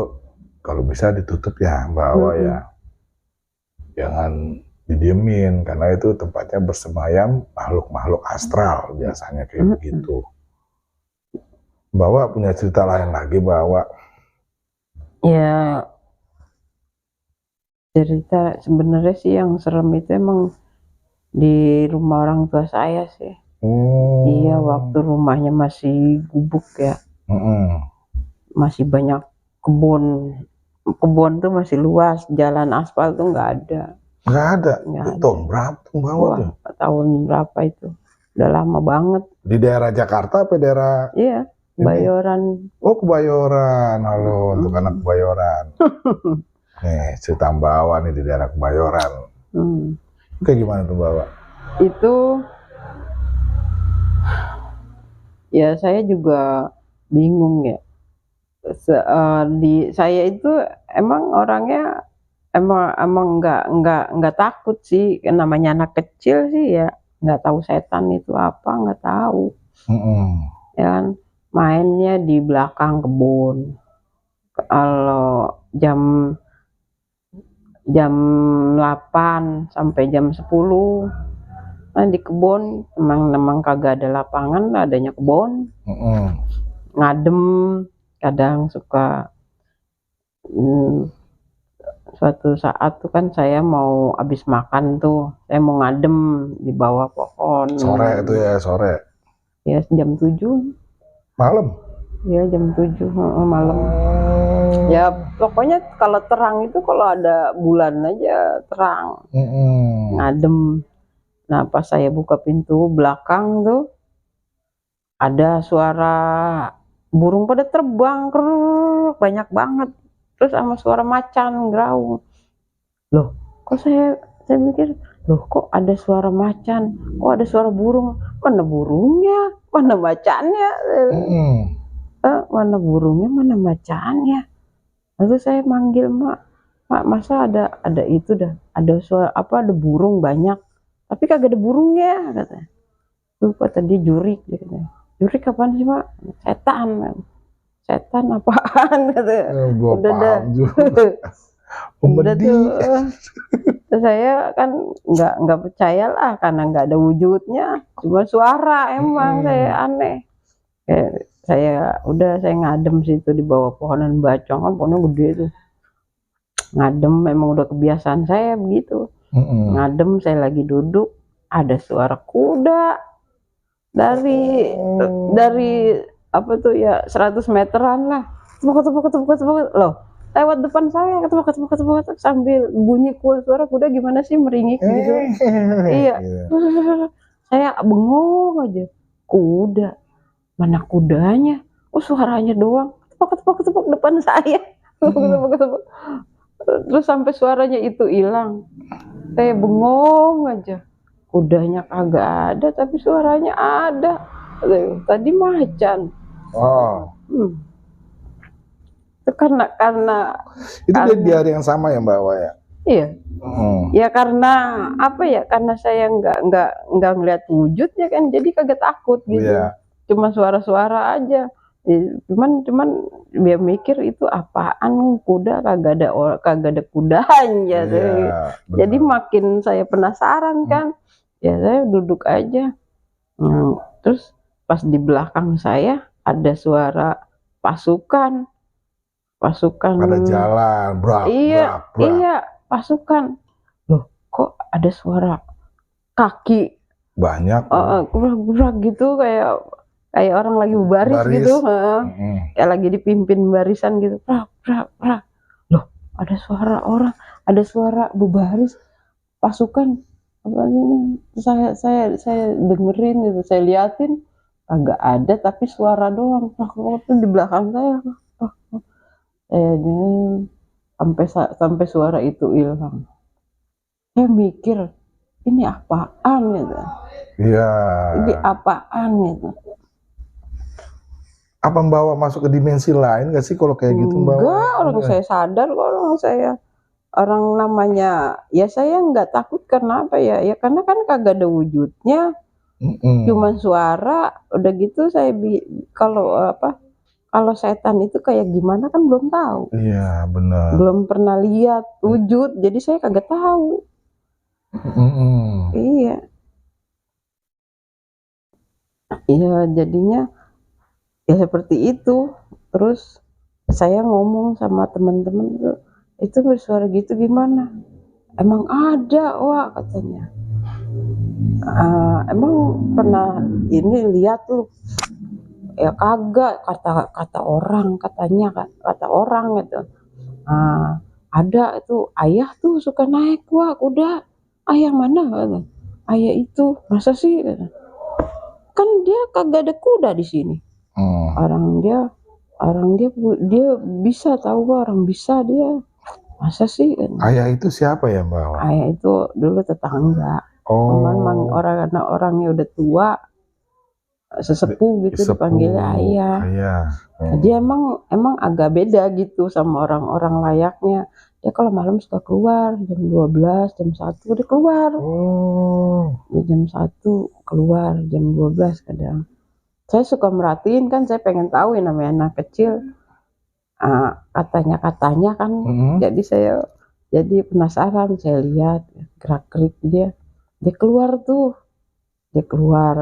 [SPEAKER 1] kalau bisa ditutup ya, bawa ya, jangan didiemin, karena itu tempatnya bersemayam makhluk-makhluk astral biasanya kayak begitu. Bawa punya cerita lain lagi, bawa?
[SPEAKER 2] Ya cerita sebenarnya sih yang serem itu emang di rumah orang tua saya sih. Iya, waktu rumahnya masih gubuk ya. Masih banyak kebun tuh masih luas, jalan aspal tuh nggak ada.
[SPEAKER 1] Nggak ada. Tahun berapa tuh bawa tuh?
[SPEAKER 2] Tahun berapa itu? Udah lama banget.
[SPEAKER 1] Di daerah Jakarta apa daerah?
[SPEAKER 2] Iya, Kebayoran.
[SPEAKER 1] Oh, Kebayoran. Halo, untuk anak Kebayoran. Nih, cerita bawa nih di daerah Kebayoran. Kayak gimana tuh bawa?
[SPEAKER 2] Itu ya saya juga bingung ya. Saya itu emang orangnya emang nggak takut sih, namanya anak kecil sih ya, nggak tahu setan itu apa, nggak tahu. Ya kan, mainnya di belakang kebun. Kalau jam jam 8 sampai jam 10 di kebun, emang kagak ada lapangan, adanya kebun. Ngadem, kadang suka suatu saat tuh kan saya mau habis makan tuh, saya mau ngadem di bawah pohon.
[SPEAKER 1] Sore itu ya, sore.
[SPEAKER 2] Ya jam 7.
[SPEAKER 1] Malam?
[SPEAKER 2] Ya jam 7 malam. Ya pokoknya kalau terang itu kalau ada bulan aja terang. Ngadem. Nah pas saya buka pintu belakang tuh ada suara burung pada terbang, banyak banget. Terus sama suara macan ngeraung. Loh, kok saya mikir, loh kok ada suara macan, kok ada suara burung, mana burungnya, mana macannya? Mana burungnya, mana macannya? Lalu saya manggil mak, masa ada itu dah, ada suara apa, ada burung banyak, tapi kagak ada burungnya, katanya. Tuh kata dia jurik, jurik kapan sih mak? Setan apaan, katanya. Udah dah. Udah tuh. Saya kan nggak percaya lah karena nggak ada wujudnya, cuma suara emang. Saya aneh. Saya ngadem situ di bawah pohonan bacong, kan pohonnya gede tuh. Ngadem memang udah kebiasaan saya begitu. Ngadem, saya lagi duduk, ada suara kuda dari apa tuh ya 100 meteran lah. Tepuk loh, lewat depan saya, ketepuk sambil bunyi suara kuda gimana sih, meringik gitu. Iya. Saya bengong aja, kuda, mana kudanya? Oh suaranya doang, tepuk depan saya. Tepuk. Terus sampai suaranya itu hilang, saya bengong aja. Kudanya kagak ada tapi suaranya ada. Tadi macan. Itu karena
[SPEAKER 1] itu di hari yang sama ya Mbak Awa ya?
[SPEAKER 2] Iya. Ya karena apa ya, karena saya nggak ngeliat wujudnya kan, jadi kagak takut gitu. Cuma suara-suara aja. Cuman dia mikir itu apaan, kuda, kagak ada kudanya. Jadi makin saya penasaran kan. Ya saya duduk aja. Terus pas di belakang saya ada suara pasukan pada
[SPEAKER 1] jalan,
[SPEAKER 2] iya, pasukan. Loh kok ada suara kaki
[SPEAKER 1] banyak,
[SPEAKER 2] gerak gitu, kayak orang lagi baris gitu, kayak lagi dipimpin barisan gitu, prak. Loh ada suara orang, ada suara berbaris pasukan. Apa ini? Saya dengerin gitu, saya liatin, agak ada tapi suara doang. Itu di belakang saya. Sampai suara itu hilang. Saya mikir ini apaan gitu.
[SPEAKER 1] Iya.
[SPEAKER 2] Ini apaan gitu.
[SPEAKER 1] Apa Mbak masuk ke dimensi lain gak sih kalau kayak gitu Mbak?
[SPEAKER 2] Enggak, orang saya sadar kok, orang namanya ya saya nggak takut karena apa ya karena kan kagak ada wujudnya, cuman suara. Udah gitu saya kalau setan itu kayak gimana kan belum tahu.
[SPEAKER 1] Iya benar,
[SPEAKER 2] belum pernah lihat wujud, jadi saya kagak tahu. Iya jadinya ya seperti itu. Terus saya ngomong sama teman-teman itu bersuara gitu gimana? Emang ada, wah katanya. Emang pernah ini lihat tuh? Ya kagak, kata orang, kata orang gitu. Ada itu ayah tuh suka naik kuda. Ayah mana? Ayah itu, masa sih? Kan dia kagak ada kuda di sini. Orang dia bisa tahu, orang bisa dia. Masa sih?
[SPEAKER 1] Ayah itu siapa ya Mbak?
[SPEAKER 2] Ayah itu dulu tetangga. Memang orangnya udah tua, sesepuh gitu, dipanggilnya ayah. Dia emang agak beda gitu sama orang-orang layaknya. Dia kalau malam suka keluar jam 12, jam 1 dia keluar. Dia jam 1 keluar, jam 12 kadang. Saya suka merhatiin kan, saya pengen tahu namanya anak kecil. katanya kan. Jadi saya jadi penasaran, saya lihat gerak-gerik dia keluar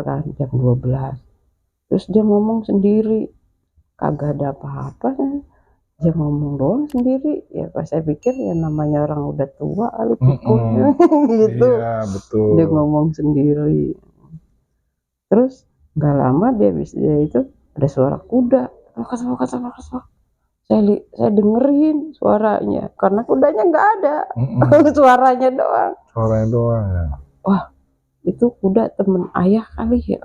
[SPEAKER 2] kan jam 12. Terus dia ngomong sendiri, kagak ada apa-apa, dia ngomong doang sendiri. Ya pas saya pikir ya namanya orang udah tua kali pikulnya gitu.
[SPEAKER 1] Iya, betul.
[SPEAKER 2] Dia ngomong sendiri. Terus nggak lama dia itu ada suara kuda. Saya dengerin suaranya karena kudanya nggak ada. Suaranya doang.
[SPEAKER 1] Ya.
[SPEAKER 2] Wah, itu kuda temen ayah kali ya,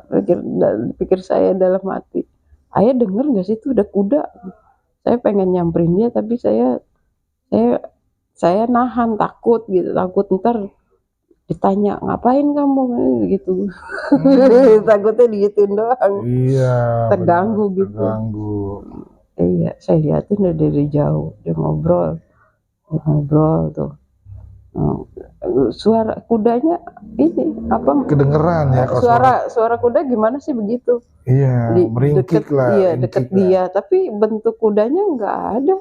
[SPEAKER 2] pikir saya dalam hati. Ayah denger nggak sih itu ada kuda? Saya pengen nyamperin dia tapi saya nahan, takut ntar ditanya ngapain kamu gitu. Takutnya digituin doang.
[SPEAKER 1] Iya,
[SPEAKER 2] terganggu
[SPEAKER 1] benar,
[SPEAKER 2] gitu.
[SPEAKER 1] terganggu.
[SPEAKER 2] Iya, saya liatin dari jauh dia ngobrol tuh. Suara kudanya ini apa?
[SPEAKER 1] Kedengeran ya
[SPEAKER 2] Suara kuda gimana sih begitu?
[SPEAKER 1] Iya, meringkik lah.
[SPEAKER 2] Iya, deket dia, tapi bentuk kudanya nggak ada,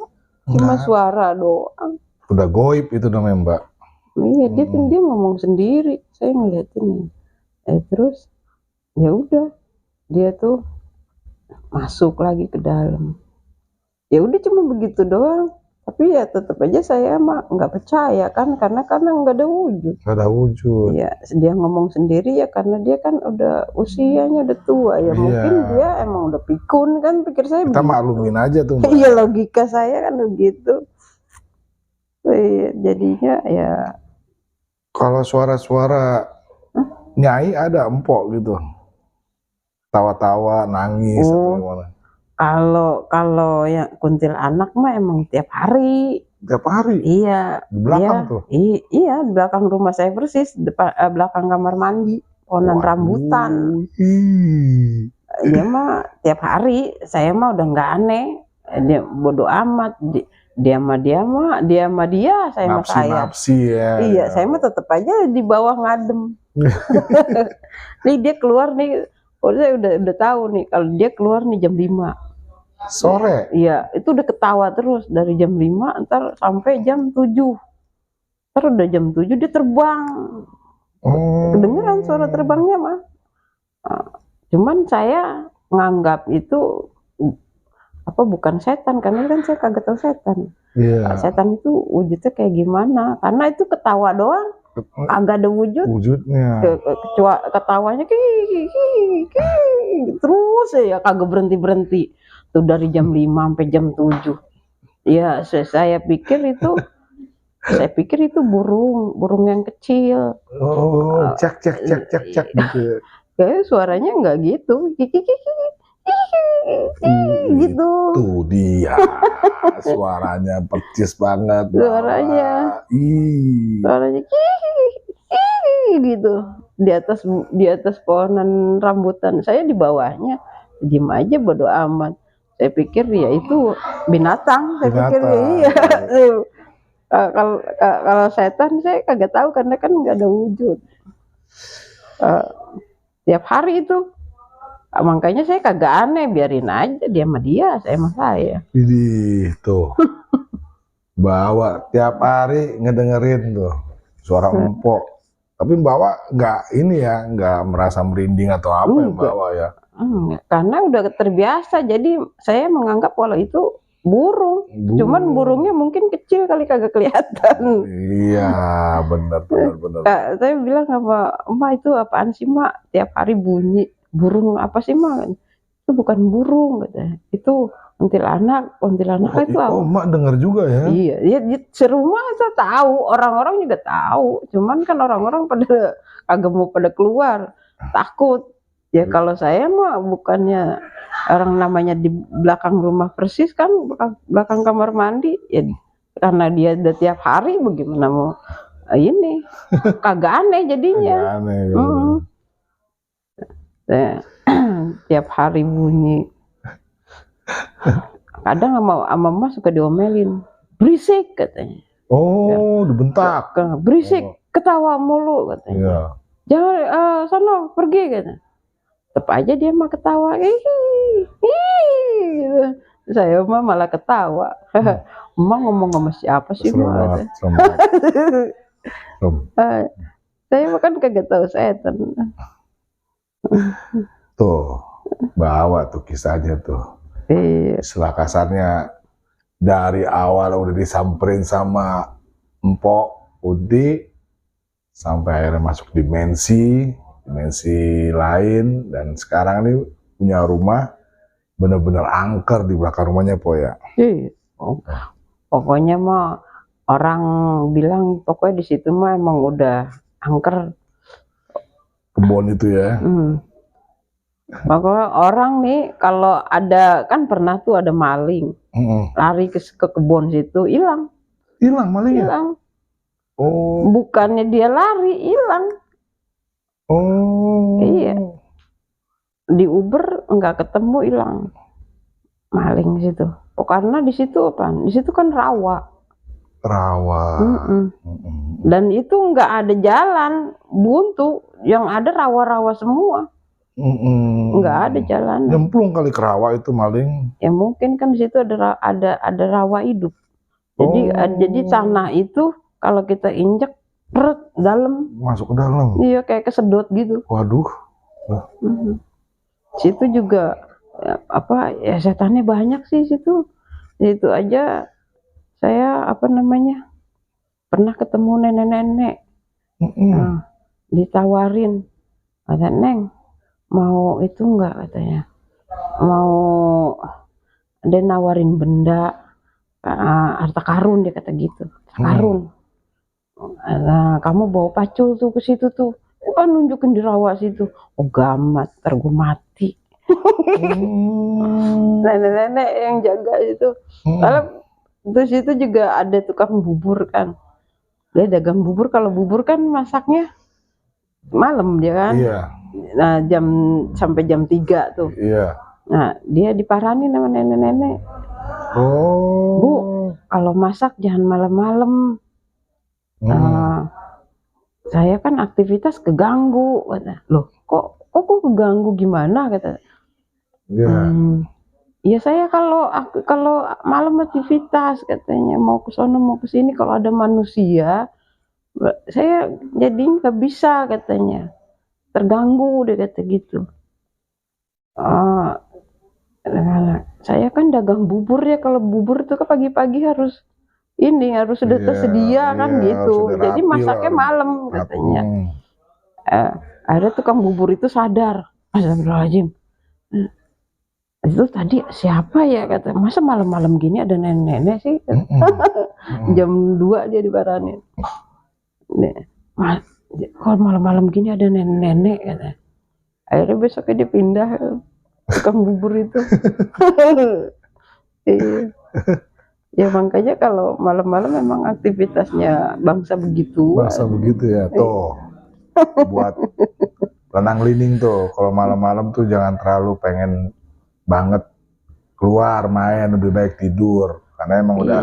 [SPEAKER 2] cuma suara doang.
[SPEAKER 1] Udah goib itu namanya, Mbak.
[SPEAKER 2] Iya, dia ngomong sendiri, saya ngeliatin. Terus ya udah, dia tuh masuk lagi ke dalam. Ya udah cuma begitu doang. Tapi ya tetap aja saya mah nggak percaya kan, karena nggak ada wujud.
[SPEAKER 1] Nggak ada wujud.
[SPEAKER 2] Ya dia ngomong sendiri ya karena dia kan udah usianya udah tua ya. Mungkin dia emang udah pikun kan, pikir saya.
[SPEAKER 1] Kita maklumin aja tuh, Mbak.
[SPEAKER 2] Iya, logika saya kan begitu. Jadinya ya.
[SPEAKER 1] Kalau suara-suara nyai ada empok gitu, tawa-tawa, nangis atau gimana?
[SPEAKER 2] Kalau yang kuntilanak mah emang tiap hari.
[SPEAKER 1] Tiap hari?
[SPEAKER 2] Iya.
[SPEAKER 1] Di belakang tuh?
[SPEAKER 2] Iya, di belakang rumah saya persis, belakang kamar mandi, pohonan rambutan. Dia mah tiap hari, saya mah udah nggak aneh. Dia bodo amat. Dia mah dia, saya mah saya.
[SPEAKER 1] Nafsi ya.
[SPEAKER 2] Iya, saya mah tetap aja di bawah ngadem. Nih dia keluar nih, saya udah tahu nih kalau dia keluar nih jam 5
[SPEAKER 1] sore.
[SPEAKER 2] Iya, itu udah ketawa terus dari jam 5 ntar sampai jam 7. Ntar udah jam 7 dia terbang. Kedengeran suara terbangnya mah. Cuman saya nganggap itu bukan setan, karena kan saya kagak tahu setan. Setan itu wujudnya kayak gimana? Karena itu ketawa doang, kagak ada wujudnya. Ketawanya terus ya, kagak berhenti. Tuh dari jam 5 sampai jam 7. Ya, saya pikir itu burung yang kecil.
[SPEAKER 1] Cak gitu.
[SPEAKER 2] Kayak suaranya enggak gitu. Gitu.
[SPEAKER 1] Tuh dia. Suaranya percis banget.
[SPEAKER 2] Suaranya gitu. Di atas pohonan rambutan. Saya di bawahnya diem aja bodo amat. Saya pikir ya itu binatang. Saya pikir iya. Kalau setan saya kagak tahu karena kan nggak ada wujud. Tiap hari itu, makanya saya kagak aneh, biarin aja dia sama dia, saya sama saya.
[SPEAKER 1] Jadi tuh bawa tiap hari ngedengerin tuh suara empok. Tapi bawa nggak merasa merinding atau apa yang bawa ya?
[SPEAKER 2] Karena udah terbiasa, jadi saya menganggap kalau itu burung. Cuman burungnya mungkin kecil kali, kagak kelihatan.
[SPEAKER 1] Iya, benar.
[SPEAKER 2] Saya bilang apa, Emak itu apaan sih Mak? Tiap hari bunyi. Burung apa sih Mak? Itu bukan burung katanya. Itu kuntilanak itu apa?
[SPEAKER 1] Emak dengar juga ya?
[SPEAKER 2] Iya, serumah saya tahu, orang-orang juga tahu. Cuman kan orang-orang pada kagak mau pada keluar, takut. Ya kalau saya mah bukannya orang namanya di belakang rumah persis kan, belakang kamar mandi ya, karena dia udah tiap hari bagaimana mau ini kagak aneh jadinya. Tiap hari bunyi. Kadang sama Mas suka diomelin, berisik katanya.
[SPEAKER 1] Dibentak.
[SPEAKER 2] Berisik, ketawa mulu katanya. Jangan sono pergi katanya. Tetap aja dia mah ketawa, gitu. Saya mah malah ketawa. Emak ngomong sama siapa sih,
[SPEAKER 1] Serem
[SPEAKER 2] Mak?
[SPEAKER 1] banget, serem banget. Serem.
[SPEAKER 2] Saya mah kan kagak tahu setan.
[SPEAKER 1] Tuh, bawa tuh kisahnya tuh.
[SPEAKER 2] Iya.
[SPEAKER 1] Istilah kasarnya dari awal udah disamperin sama Empok Uti sampai akhirnya masuk dimensi lain, dan sekarang nih punya rumah bener-bener angker di belakang rumahnya, Po ya.
[SPEAKER 2] Iya. Pokoknya mah orang bilang pokoknya di situ mah emang udah angker.
[SPEAKER 1] Kebun itu ya.
[SPEAKER 2] Pokoknya orang nih kalau ada, kan pernah tuh ada maling lari ke kebun situ, hilang
[SPEAKER 1] Malingnya.
[SPEAKER 2] hilang.
[SPEAKER 1] Oh.
[SPEAKER 2] Bukannya dia lari, hilang.
[SPEAKER 1] Oh.
[SPEAKER 2] Iya. Di Uber nggak ketemu, hilang maling situ. Oh, karena di situ apa? Di situ kan rawa. Dan itu nggak ada jalan, buntu, yang ada rawa-rawa semua. Nggak ada jalan.
[SPEAKER 1] Nyemplung kali ke rawa itu maling.
[SPEAKER 2] Ya mungkin kan di situ ada rawa hidup. Jadi tanah itu kalau kita injek perut dalam,
[SPEAKER 1] masuk ke dalam.
[SPEAKER 2] Iya, kayak kesedot gitu.
[SPEAKER 1] Waduh.
[SPEAKER 2] Situ juga apa ya, setannya banyak sih situ. Itu aja saya pernah ketemu nenek-nenek. Ditawarin, kata, "Neng, mau itu enggak?" katanya. Mau, dia nawarin benda, harta karun, dia kata gitu. Karun. Nah, kamu bawa pacul tuh ke situ tuh. Kan nunjukin di rawa situ. Oh gamat, ntar gue mati. Nenek-nenek yang jaga itu. Terus itu juga ada tukang bubur kan. Dia dagang bubur. Kalau bubur kan masaknya malam dia kan.
[SPEAKER 1] Iya.
[SPEAKER 2] Nah sampai jam 3 tuh.
[SPEAKER 1] Iya.
[SPEAKER 2] Nah dia diparanin sama nenek-nenek. Bu, kalau masak jangan malam-malam. Saya kan aktivitas keganggu. Kata. Loh kok keganggu gimana? Kata. Ya saya kalau malam aktivitas, katanya, mau ke sono mau ke sini, kalau ada manusia saya jadi nggak bisa, katanya, terganggu, dia kata gitu. Saya kan dagang bubur ya, kalau bubur itu kan pagi-pagi harus sudah tersedia kan gitu, jadi masaknya malam, katanya. Ada tukang bubur itu sadar, astagfirullahaladzim, itu tadi siapa ya, kata, masa malam-malam gini ada nenek-nenek sih. Jam 2 dia diparanin. Kalau malam-malam gini ada nenek-nenek, kata. Akhirnya besoknya dia pindah tukang bubur itu. Iya. Ya makanya kalau malam-malam memang aktivitasnya bangsa begitu.
[SPEAKER 1] Bangsa begitu ya. Tuh buat tenang lining tuh, kalau malam-malam tuh jangan terlalu pengen banget keluar main, lebih baik tidur, karena emang udah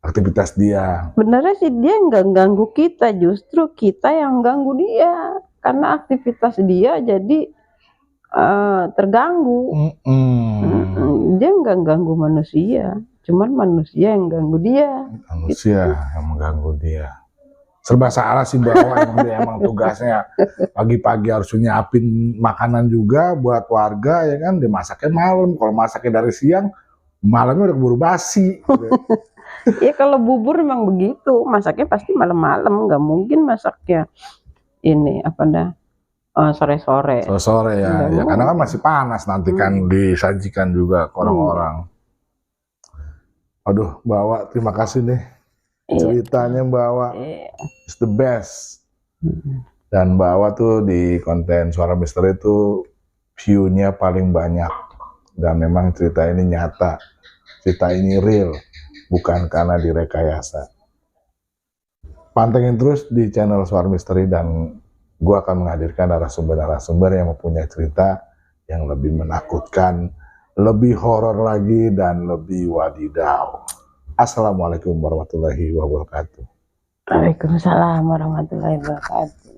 [SPEAKER 1] aktivitas dia. Benernya
[SPEAKER 2] sih dia nggak ganggu kita, justru kita yang ganggu dia, karena aktivitas dia jadi terganggu. Dia nggak ganggu manusia, cuman manusia yang ganggu dia.
[SPEAKER 1] Manusia yang mengganggu dia. Serba salah sih bahwa emang tugasnya pagi-pagi harus nyiapin makanan juga buat warga, ya kan, dimasaknya malam. Kalau masaknya dari siang, malamnya udah keburu basi.
[SPEAKER 2] Ya kalau bubur memang begitu, masaknya pasti malam-malam, nggak mungkin masaknya sore-sore.
[SPEAKER 1] Sore ya, karena kan masih panas nanti kan disajikan juga ke orang-orang. Aduh, bawa, terima kasih nih. Ceritanya Bawa is the best. Dan Bawa tuh di konten Suara Misteri itu view-nya paling banyak. Dan memang cerita ini nyata, cerita ini real, bukan karena direkayasa. Pantengin terus di channel Suara Misteri, dan gua akan menghadirkan narasumber-narasumber yang mempunyai cerita yang lebih menakutkan, lebih horor lagi, dan lebih wadidaw. Assalamualaikum warahmatullahi wabarakatuh.
[SPEAKER 2] Waalaikumsalam warahmatullahi wabarakatuh.